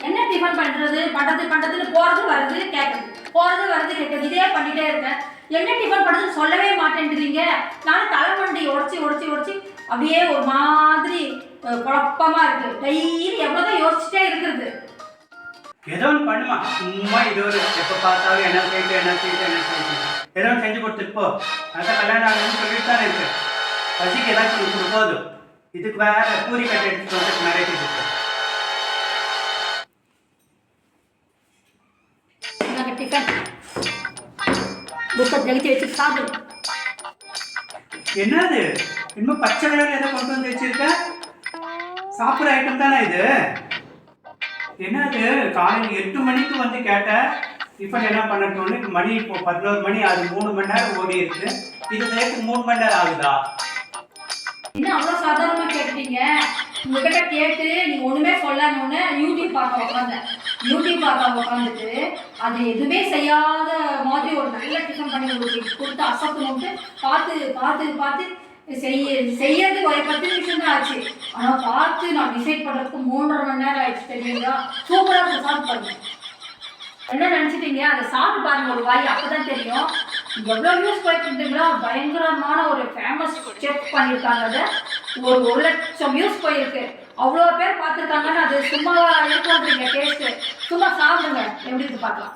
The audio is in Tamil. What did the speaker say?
என்ன டிஃபன் பண்றதுன்னு போறது வருது கேட்குறது இதே பண்ணிட்டே இருக்கேன். என்ன டிஃபன் பண்ணுறதுன்னு சொல்லவே மாட்டேன்றீங்க. நானும் தலைமண்டி உடச்சி அப்படியே ஒரு மாதிரி குழப்பமா இருக்கு. டெய்லி எவ்வளோதான் யோசிச்சுட்டே இருக்கிறது. ஏதோ ஒன்று பண்ணுமா, சும்மா இது ஒரு எப்போ பார்த்தாலும் என்ன செய்யிட்டு ஏதோ ஒன்று செஞ்சு கொடுத்துட்டு போ. அதான் கல்யாணம் ஆகணும்னு சொல்லிட்டு தானே இருக்கு. பசிக்கு ஏதாச்சும் ஒன்று போதும். இதுக்கு வேற பூரி கட்டை எடுத்துட்டு வந்து நிறைய இருக்கு. என்னது இன்னும் பச்சை கலர் ஏதோ கொண்டு வந்து வச்சிருக்க? சாப்பிட்ற ஐட்டம் தானே இது? என்னது காலையில் 8 மணிக்கு வந்து கேட்டேன். இப்போ என்ன பண்ணட்டோன்னு மணி இப்போ 11 மணி, அது 3 மணி நேரம் ஓடி இருக்கு. இது சேர்த்து 3 மணி நேரம் ஆகுதா? இன்னும் அவ்வளோ சாதாரணமாக கேட்டீங்க. உங்ககிட்ட கேட்டு நீங்கள் ஒன்றுமே சொல்லணுன்னு யூடியூப் பார்க்க உட்காந்துட்டு அது எதுவுமே செய்யாத மாதிரி ஒரு நல்ல டிஃபன் பண்ணி கொடுத்து அசத்தணும்ட்டு பார்த்து செய்யறது ஒரு 10 நிமிஷம் தான் ஆச்சு. ஆனால் பார்த்து நான் டிசைட் பண்ணுறதுக்கு 3.5 மணி நேரம் ஆயிடுச்சு. தெரியுங்களா? சூப்பராக சாப்பிட்டு பாருங்க. என்ன நினச்சிட்டீங்க? அதை சாப்பிட்டு பாருங்க ஒரு வாய், அப்போதான் தெரியும். எவ்வளோ வியூஸ் போயிட்டு இருந்தீங்களா? பயங்கரமான ஒரு ஃபேமஸ் செஃப் பண்ணியிருக்காங்க. அதை 1 லட்சம் வியூஸ் போயிருக்கு. அவ்வளோ பேர் பார்த்துருக்காங்கன்னு அது சும்மா இருக்குன்றீங்க. டேஸ்ட்டு சும்மா சாப்பிடுங்க, எப்படி இருக்கு பார்க்கலாம்.